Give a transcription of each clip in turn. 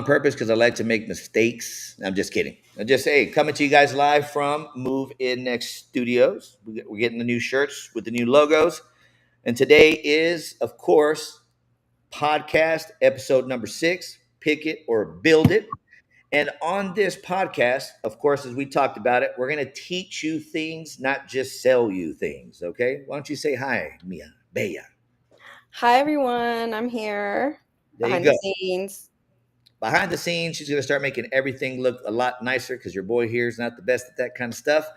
purpose because I like to make mistakes. I'm just kidding. I just say, coming to you guys live from Move In Next Studios. We're getting the new shirts with the new logos. And today is, of course, podcast episode number 6, Pick It or Build It. And on this podcast, of course, as we talked about it, we're going to teach you things, not just sell you things. Okay. Why don't you say hi, Mia? Bella. Hi, everyone. I'm here There you behind the go. scenes. Behind the scenes, she's going to start making everything look a lot nicer because your boy here is not the best at that kind of stuff.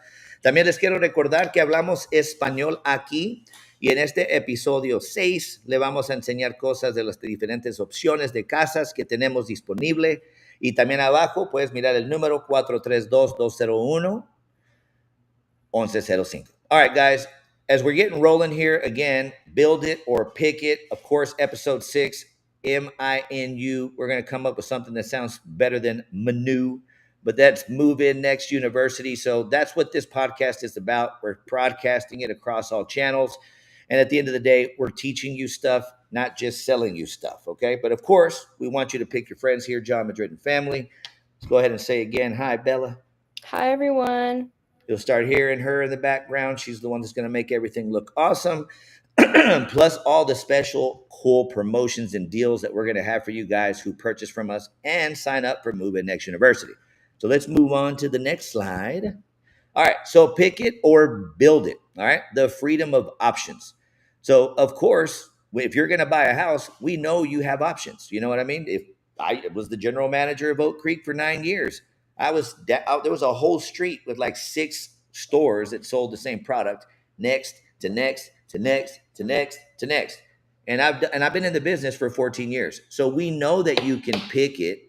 También les quiero recordar que hablamos español aquí y en este episodio 6 le vamos a enseñar cosas de las diferentes opciones de casas que tenemos disponible. Y también abajo puedes mirar el número 432-201-1105. All right, guys, as we're getting rolling here, again, build it or pick it. Of course, episode 6, M.I.N.U. We're going to come up with something that sounds better than M.I.N.U, but that's Move In Next University. So that's what this podcast is about. We're broadcasting it across all channels. And at the end of the day, we're teaching you stuff, not just selling you stuff, okay? But of course, we want you to pick your friends here, John Madrid and family. Let's go ahead and say again, hi, Bella. Hi, everyone. You'll start hearing her in the background. She's the one that's going to make everything look awesome. Plus all the special cool promotions and deals that we're going to have for you guys who purchase from us and sign up for Move In Next University. So let's move on to the next slide. All right, so pick it or build it. All right, the freedom of options. So of course, if you're going to buy a house, we know you have options. You know what I mean? If I was the general manager of Oak Creek for 9 years, there was a whole street with like 6 stores that sold the same product, next to next to next to next to next. And I've been in the business for 14 years. So we know that you can pick it,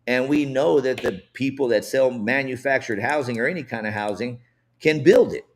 and we know that the people that sell manufactured housing or any kind of housing can build it.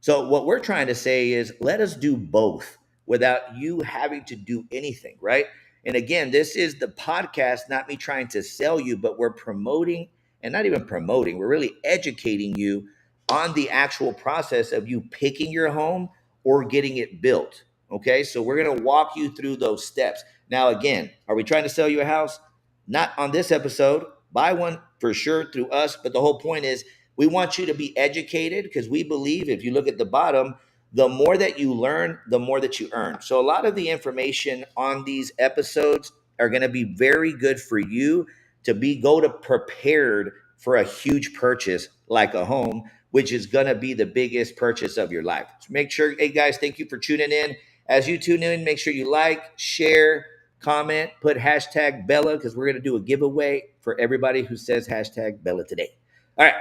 So what we're trying to say is let us do both without you having to do anything, right? And again, this is the podcast, not me trying to sell you, but we're promoting, and not even promoting, we're really educating you on the actual process of you picking your home or getting it built. Okay, so we're going to walk you through those steps. Now, again, are we trying to sell you a house? Not on this episode. Buy one for sure through us. But the whole point is we want you to be educated because we believe if you look at the bottom, the more that you learn, the more that you earn. So a lot of the information on these episodes are going to be very good for you to go to prepared for a huge purchase like a home, which is going to be the biggest purchase of your life. So make sure, hey guys, thank you for tuning in. As you tune in, make sure you like, share, comment, put hashtag Bella because we're going to do a giveaway for everybody who says hashtag Bella today. All right.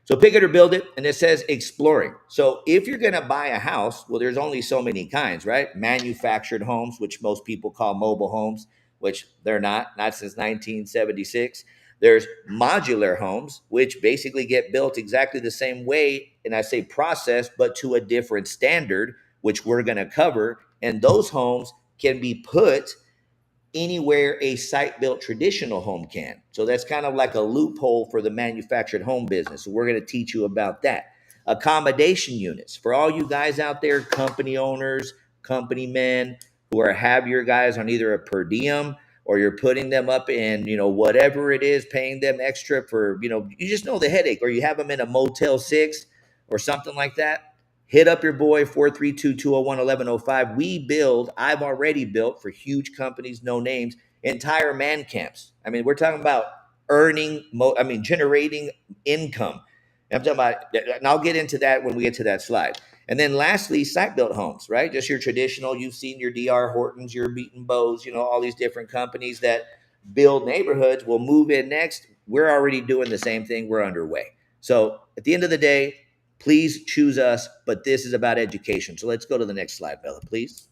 So pick it or build it. And it says exploring. So if you're going to buy a house, well, there's only so many kinds, right? Manufactured homes, which most people call mobile homes, which they're not since 1976. There's modular homes, which basically get built exactly the same way. And I say process, but to a different standard, which we're going to cover. And those homes can be put anywhere a site-built traditional home can. So that's kind of like a loophole for the manufactured home business. So we're going to teach you about that. Accommodation units. For all you guys out there, company owners, company men who have your guys on either a per diem or you're putting them up in, whatever it is, paying them extra for, you just know the headache, or you have them in a Motel 6 or something like that. Hit up your boy, 432-201-1105. I've already built for huge companies, no names, entire man camps. I mean, we're talking about generating income. I'm talking about, and I'll get into that when we get to that slide. And then lastly, site-built homes, right? Just your traditional, you've seen your DR Hortons, your Beaton Bows, all these different companies that build neighborhoods will Move In Next. We're already doing the same thing. We're underway. So at the end of the day, please choose us, but this is about education. So let's go to the next slide, Bella, please.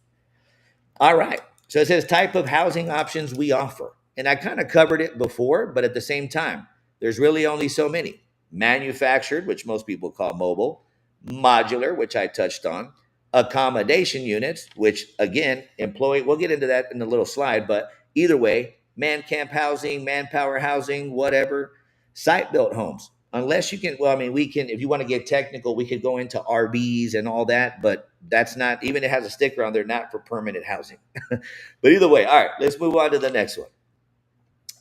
All right. So it says type of housing options we offer. And I kind of covered it before, but at the same time, there's really only so many. Manufactured, which most people call mobile. Modular, which I touched on. Accommodation units, which again, we'll get into that in a little slide, but either way, man camp housing, manpower housing, whatever. Site-built homes. Unless you can, we can, if you want to get technical, we could go into RVs and all that, but that's not, even it has a sticker on there, not for permanent housing. But either way, all right, let's move on to the next one.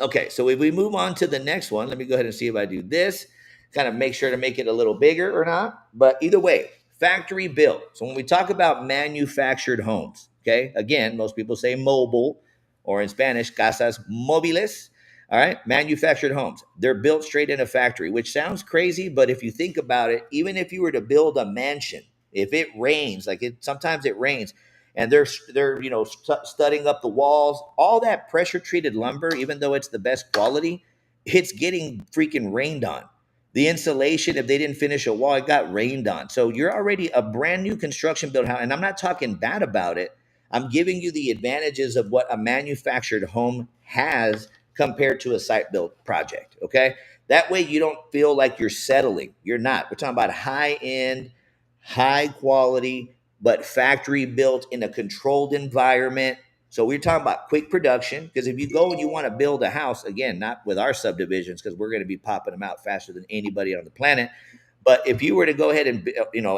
Okay, so if we move on to the next one, let me go ahead and see if I do this, kind of make sure to make it a little bigger or not. But either way, factory built. So when we talk about manufactured homes, okay, again, most people say mobile, or in Spanish, casas móviles. All right, manufactured homes. They're built straight in a factory, which sounds crazy, but if you think about it, even if you were to build a mansion, if it rains, like it sometimes it rains, and they're studding up the walls, all that pressure treated lumber, even though it's the best quality, it's getting freaking rained on. The insulation, if they didn't finish a wall, it got rained on. So you're already a brand new construction built house, and I'm not talking bad about it. I'm giving you the advantages of what a manufactured home has compared to a site built project. Okay, that way you don't feel like you're settling. You're not. We're talking about high end, high quality, but factory built in a controlled environment. So we're talking about quick production, because if you go and you want to build a house, again, not with our subdivisions, because we're going to be popping them out faster than anybody on the planet. But if you were to go ahead and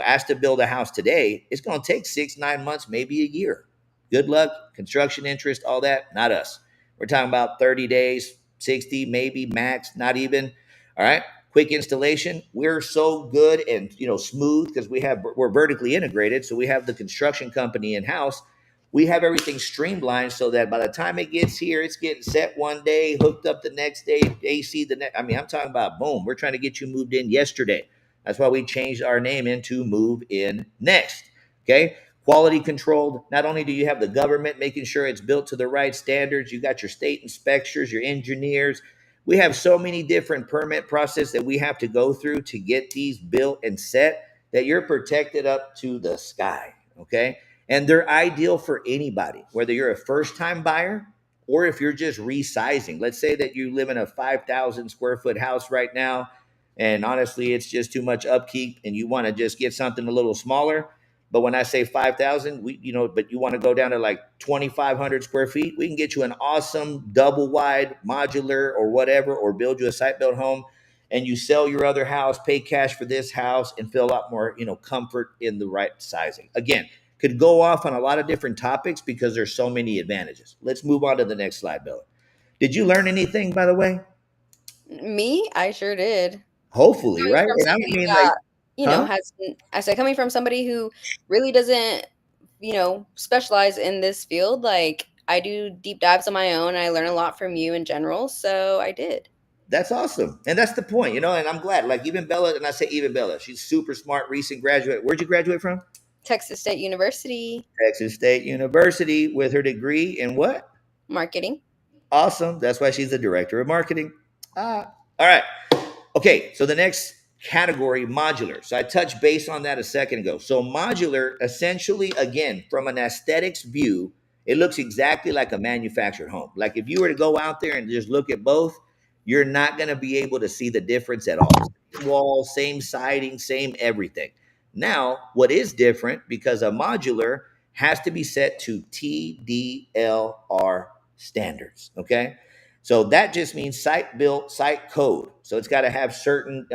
ask to build a house today, it's going to take 6, 9 months, maybe a year. Good luck, construction interest, all that. Not us. We're talking about 30 days, 60, maybe max, not even. All right. Quick installation. We're so good and smooth because we're vertically integrated. So we have the construction company in house. We have everything streamlined so that by the time it gets here, it's getting set one day, hooked up the next day, AC the next. I mean, I'm talking about boom. We're trying to get you moved in yesterday. That's why we changed our name into Move In Next. Okay. Quality controlled. Not only do you have the government making sure it's built to the right standards, you got your state inspectors, your engineers. We have so many different permit process that we have to go through to get these built and set that you're protected up to the sky. Okay. And they're ideal for anybody, whether you're a first time buyer or if you're just resizing. Let's say that you live in a 5,000 square foot house right now, and honestly, it's just too much upkeep, and you want to just get something a little smaller. But when I say 5,000, but you want to go down to like 2,500 square feet, we can get you an awesome double wide modular or whatever, or build you a site built home, and you sell your other house, pay cash for this house, and feel a lot more, comfort in the right sizing. Again, could go off on a lot of different topics because there's so many advantages. Let's move on to the next slide, Bella. Did you learn anything, by the way? Me? I sure did. Hopefully, Coming right? from And I somebody mean, like, that, huh? I said, coming from somebody who really doesn't, specialize in this field, like I do deep dives on my own. I learn a lot from you in general. So I did. That's awesome. And that's the point, and I'm glad. Like, even Bella, and I say even Bella, she's super smart, recent graduate. Where'd you graduate from? Texas State University, Texas State University with her degree in what? marketing. Awesome. That's why she's the director of marketing. All right. Okay, so the next category, modular. So I touched base on that a second ago. So modular, essentially, again, from an aesthetics view, it looks exactly like a manufactured home. Like if you were to go out there and just look at both, you're not going to be able to see the difference at all. Same wall, same siding, same everything. Now, what is different, because a modular has to be set to TDLR standards, okay? So that just means site built, site code. So it's got to have certain,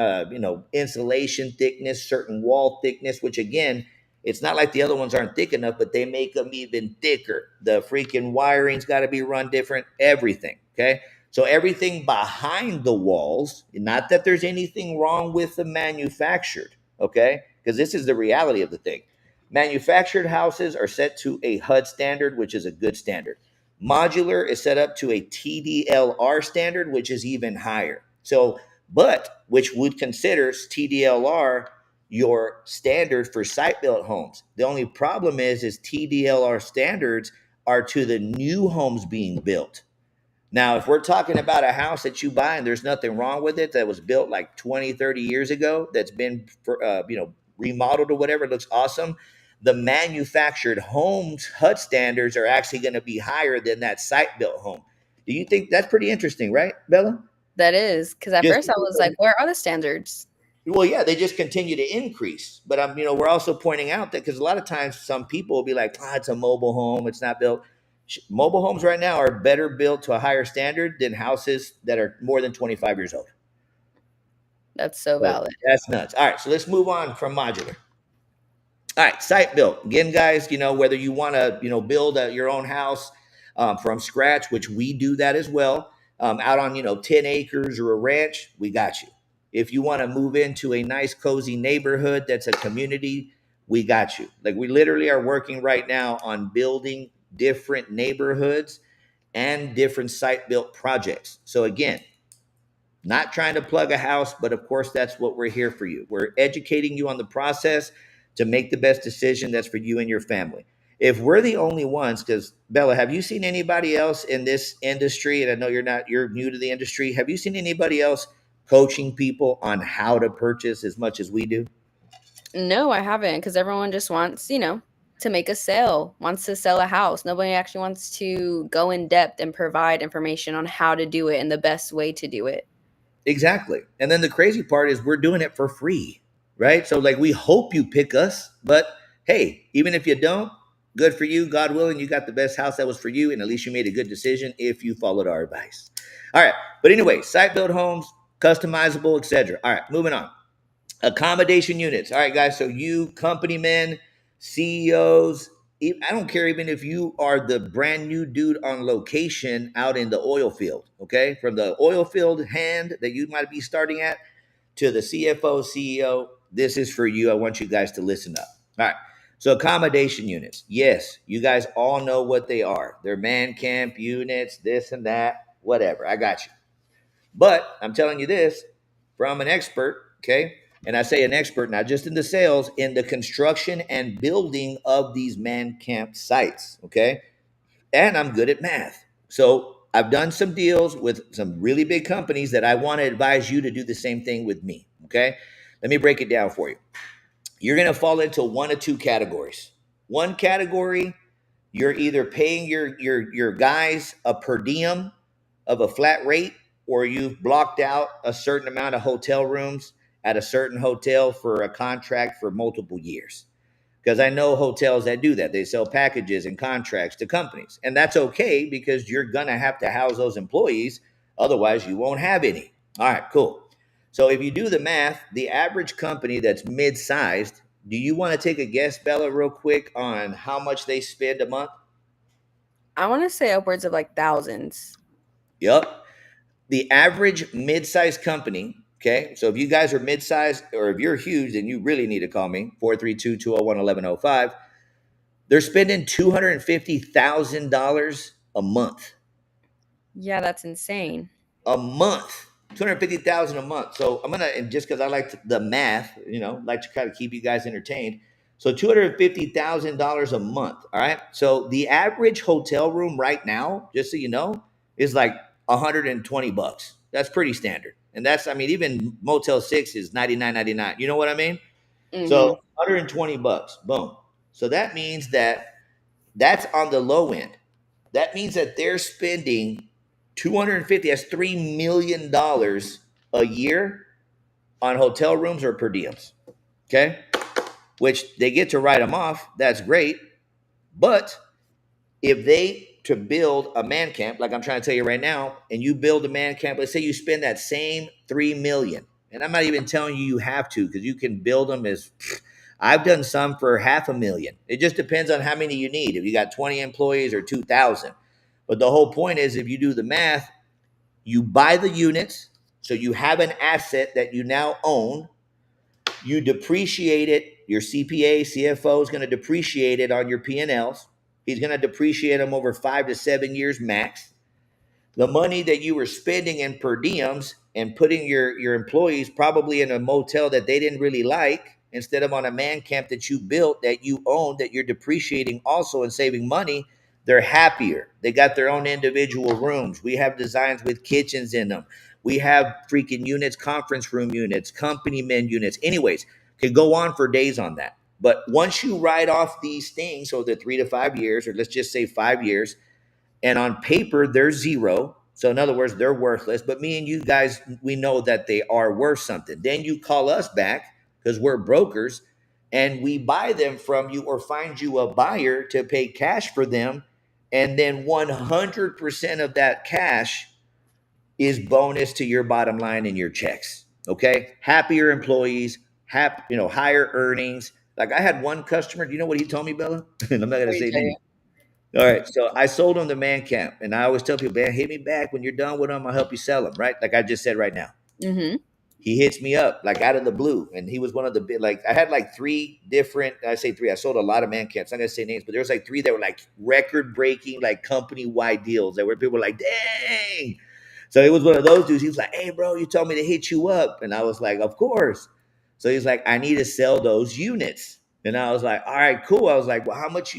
insulation thickness, certain wall thickness, which again, it's not like the other ones aren't thick enough, but they make them even thicker. The freaking wiring's got to be run different, everything. Okay. So everything behind the walls, not that there's anything wrong with the manufactured, okay? Because this is the reality of the thing. Manufactured houses are set to a HUD standard, which is a good standard. Modular is set up to a TDLR standard, which is even higher. So, but which would consider TDLR your standard for site built homes. The only problem is TDLR standards are to the new homes being built. Now, if we're talking about a house that you buy and there's nothing wrong with it, that was built like 20, 30 years ago, that's been, remodeled or whatever, it looks awesome. The manufactured homes HUD standards are actually going to be higher than that site built home. Do you think that's pretty interesting, right, Bella? That is because at Just first I was like, where are the standards? well, yeah, they just continue to increase. But we're also pointing out that because a lot of times some people will be like, it's a mobile home, it's not built. Mobile homes right now are better built to a higher standard than houses that are more than 25 years old. That's so So valid. that's nuts. All right, so let's move on from modular. All right, site built. Again, guys, whether you want to, build your own house from scratch, which we do that as well. out on 10 acres or a ranch, we got you. If you want to move into a nice cozy neighborhood that's a community, we got you. Like, we literally are working right now on building different neighborhoods and different site built projects. So again, not trying to plug a house, but of course, that's what we're here for you. We're educating you on the process to make the best decision that's for you and your family. If we're the only ones, because Bella, have you seen anybody else in this industry? And I know you're new to the industry. Have you seen anybody else coaching people on how to purchase as much as we do? No, I haven't, because everyone just wants, to make a sale, wants to sell a house. Nobody actually wants to go in depth and provide information on how to do it and the best way to do it. Exactly. And then the crazy part is we're doing it for free, right? So, like, we hope you pick us, but hey, even if you don't, good for you. God willing, you got the best house that was for you, and at least you made a good decision if you followed our advice. All right. But anyway, site built homes, customizable, etc. All right, moving on. Accommodation units. All right, guys. So you company men, CEOs, I don't care even if you are the brand new dude on location out in the oil field, okay? From the oil field hand that you might be starting at to the CFO, CEO, this is for you. I want you guys to listen up. All right. So accommodation units. Yes, you guys all know what they are. They're man camp units, this and that, whatever. I got you. But I'm telling you this from an expert, okay? And I say an expert, not just in the sales, in the construction and building of these man camp sites, okay? And I'm good at math. So I've done some deals with some really big companies that I want to advise you to do the same thing with me, okay? Let me break it down for you. You're going to fall into one of two categories. One category, you're either paying your guys a per diem of a flat rate, or you've blocked out a certain amount of hotel rooms at a certain hotel for a contract for multiple years. Because I know hotels that do that. They sell packages and contracts to companies. And that's okay because you're going to house those employees. Otherwise, you won't have any. All right, cool. So if you do the math, the average company that's mid sized, do you want to take a guess, Bella, real quick on how much they spend a month? I want to say upwards of like thousands. Yep. The average mid-sized company, okay? So if you guys are mid-sized or if you're huge, then you really need to call me, 432-201-1105. They're spending $250,000 a month. Yeah, that's insane. A month. 250,000 a month. So I'm gonna, and just because I like the math, like to kind of keep you guys entertained. So $250,000 a month. All right. So the average hotel room right now, just so you know, is like 120 bucks. That's pretty standard. And that's, I mean, even Motel 6 is 99.99. You know what I mean? Mhm. So 120 bucks. Boom. So that means that's on the low end. That means that they're spending 250, that's $3 million a year on hotel rooms or per diems. Okay. Which they get to write them off. That's great. But if they to build a man camp, like I'm trying to tell you right now, and you build a man camp, let's say you spend that same 3 million. And I'm not even telling you have to, because you can build them as I've done some for 500,000. It just depends on how many you need. If you got 20 employees or 2,000. But the whole point is, if you do the math, you buy the units, so you have an asset that you now own. You depreciate it. Your CPA, CFO is going to depreciate it on your P&Ls. He's going to depreciate them over 5 to 7 years max. The money that you were spending in per diems and putting your employees probably in a motel that they didn't really like, instead of on a man camp that you built, that you own, that you're depreciating also and saving money, they're happier. They got their own individual rooms. We have designs with kitchens in them. We have freaking units, conference room units, company men units. Anyways, could go on for days on that. But once you write off these things, so the 3 to 5 years, or let's just say 5 years, and on paper they're zero, so in other words they're worthless, but me and you guys, we know that they are worth something, then you call us back because we're brokers, and we buy them from you or find you a buyer to pay cash for them, and then 100% of that cash is bonus to your bottom line and your checks. Okay, happier employees, higher earnings. Like, I had one customer, do you know what he told me, Bella? And I'm not going What to do you say tell you? names. All right. So I sold him the man camp. And I always tell people, man, hit me back when you're done with them. I'll help you sell them. Right. Like I just said right now. Mm-hmm. He hits me up like out of the blue. And he was one of the big, like I had like three different, I say three, I sold a lot of man camps. I'm not gonna say names, but there was like three that were like record breaking, like company wide deals that were people were like, dang. So it was one of those dudes. He was like, hey, bro, you told me to hit you up. And I was like, of course. So he's like, I need to sell those units. And I was like, all right, cool. I was like, well, how much,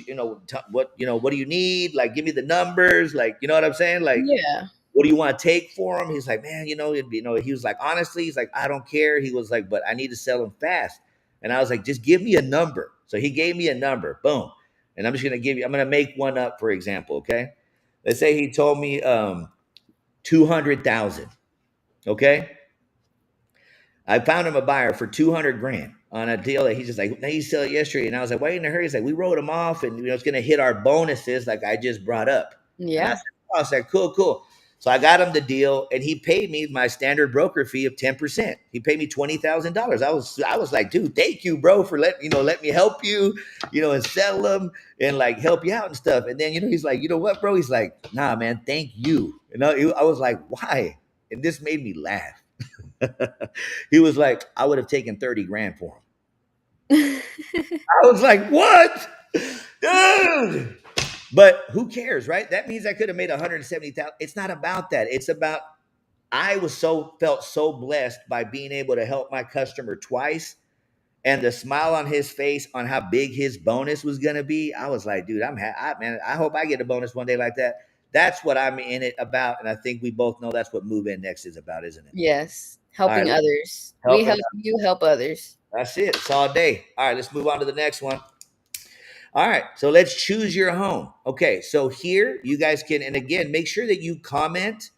what do you need? Like, give me the numbers. Like, you know what I'm saying? Like, Yeah. what do you want to take for him? He's like, man, he was like, honestly, he's like, I don't care. He was like, but I need to sell him fast. And I was like, just give me a number. So he gave me a number. Boom. And I'm going to make one up, for example. Okay. Let's say he told me 200,000. Okay. I found him a buyer for 200 grand on a deal that he's just like, he sell it yesterday. And I was like, why in a hurry? He's like, we wrote him off and it's going to hit our bonuses like I just brought up. And Yeah. I was like, cool, cool. So I got him the deal and he paid me my standard broker fee of 10%. He paid me $20,000. I was like, dude, thank you, bro, for let me help you, and sell them and like help you out and stuff. And then, he's like, you know what, bro? He's like, nah, man, thank you. I was like, why? And this made me laugh. He was like, I would have taken 30 grand for him. I was like, what? Dude. But who cares, right? That means I could have made 170,000. It's not about that. It's about felt so blessed by being able to help my customer twice and the smile on his face on how big his bonus was going to be. I was like, dude, man, I hope I get a bonus one day like that. That's what I'm in it about. And I think we both know that's what Move In Next is about, isn't it? Yes. All right, Helping others. We helping. help you help others. That's it. It's all day. All right, let's move on to the next one. All right, so let's choose your home. Okay, so here you guys can, and again, make sure that you comment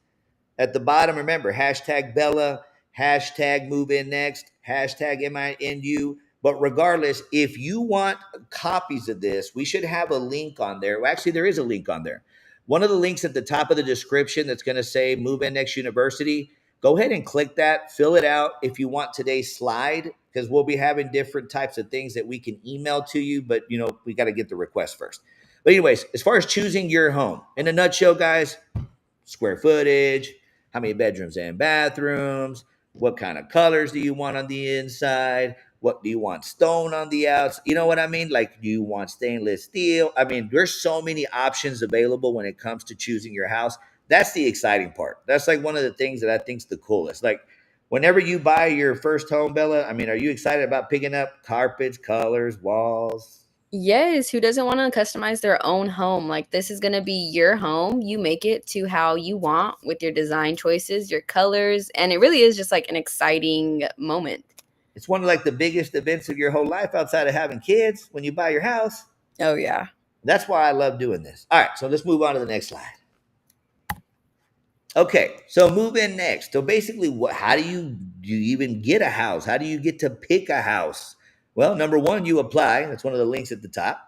at the bottom. Remember, hashtag Bella, hashtag Move In Next, hashtag M.I.N.U. But regardless, if you want copies of this, we should have a link on there. Well, actually, there is a link on there. One of the links at the top of the description that's going to say Move In Next University. Go ahead and click that, fill it out if you want today's slide, because we'll be having different types of things that we can email to you, but we got to get the request first. But anyways, as far as choosing your home, in a nutshell, guys, square footage, how many bedrooms and bathrooms, what kind of colors do you want on the inside, what do you want stone on the outside, you know what I mean? Like, do you want stainless steel? I mean, there's so many options available when it comes to choosing your house. That's the exciting part. That's like one of the things that I think's the coolest. Like, whenever you buy your first home, Bella, I mean, are you excited about picking up carpets, colors, walls? Yes, who doesn't want to customize their own home? Like, this is going to be your home. You make it to how you want with your design choices, your colors, and it really is just like an exciting moment. It's one of like the biggest events of your whole life outside of having kids when you buy your house. Oh yeah. That's why I love doing this. All right, so let's move on to the next slide. Okay, so move in next. So basically, how do you even get a house? How do you get to pick a house? Well, number one, you apply. That's one of the links at the top.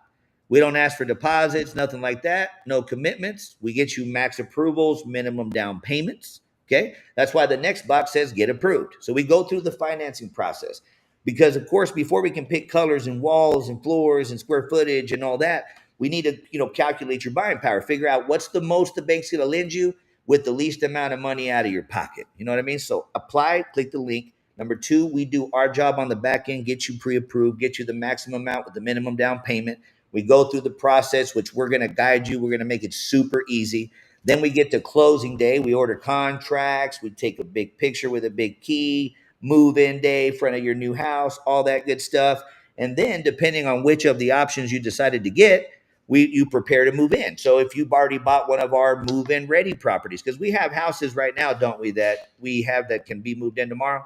We don't ask for deposits, nothing like that. No commitments. We get you max approvals, minimum down payments. Okay, that's why the next box says get approved. So we go through the financing process because, of course, before we can pick colors and walls and floors and square footage and all that, we need to calculate your buying power, figure out what's the most the bank's going to lend you with the least amount of money out of your pocket. You know what I mean? So apply, click the link. Number two, we do our job on the back end, get you pre-approved, get you the maximum amount with the minimum down payment. We go through the process, which we're going to guide you. We're going to make it super easy. Then we get to closing day. We order contracts. We take a big picture with a big key, move-in day, front of your new house, all that good stuff. And then depending on which of the options you decided to get, you prepare to move in. So if you've already bought one of our move-in ready properties, because we have houses right now, don't we, that we have that can be moved in tomorrow?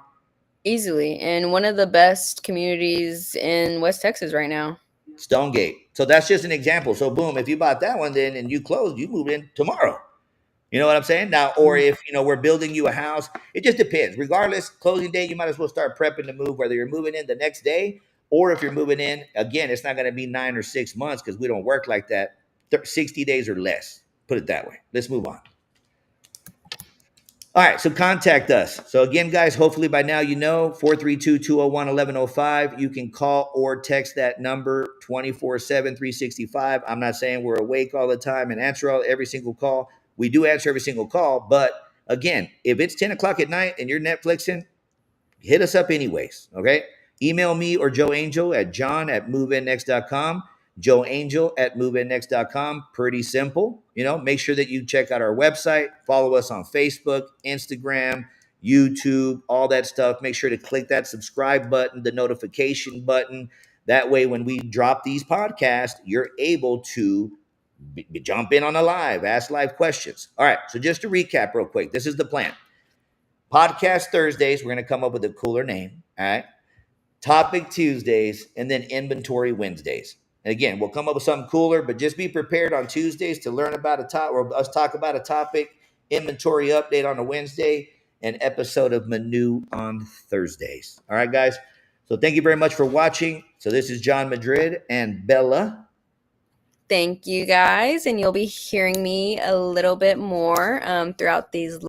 Easily. And one of the best communities in West Texas right now. Stonegate. So that's just an example. So boom, if you bought that one then and you closed, you move in tomorrow. You know what I'm saying? Now, or if we're building you a house, it just depends. Regardless, closing day, you might as well start prepping to move, whether you're moving in the next day or if you're moving in, again, it's not going to be 9 or 6 months because we don't work like that. 60 days or less. Put it that way. Let's move on. All right, so contact us. So again, guys, hopefully by now you know 432-201-1105. You can call or text that number 24/7, 365. I'm not saying we're awake all the time and answer every single call. We do answer every single call, but again, if it's 10 o'clock at night and you're Netflixing, hit us up anyways, okay? Email me or Joe Angel at john@moveinnext.com. Joe Angel at moveinnext.com. Pretty simple. Make sure that you check out our website, follow us on Facebook, Instagram, YouTube, all that stuff. Make sure to click that subscribe button, the notification button. That way, when we drop these podcasts, you're able to jump in on a live, ask live questions. All right, so just to recap real quick, this is the plan. Podcast Thursdays, we're going to come up with a cooler name. All right. Topic Tuesdays, and then inventory Wednesdays. And again, we'll come up with something cooler, but just be prepared on Tuesdays to learn about a topic, or us talk about a topic, inventory update on a Wednesday, and episode of M.I.N.U on Thursdays. All right, guys. So thank you very much for watching. So this is John Madrid and Bella. Thank you, guys. And you'll be hearing me a little bit more throughout these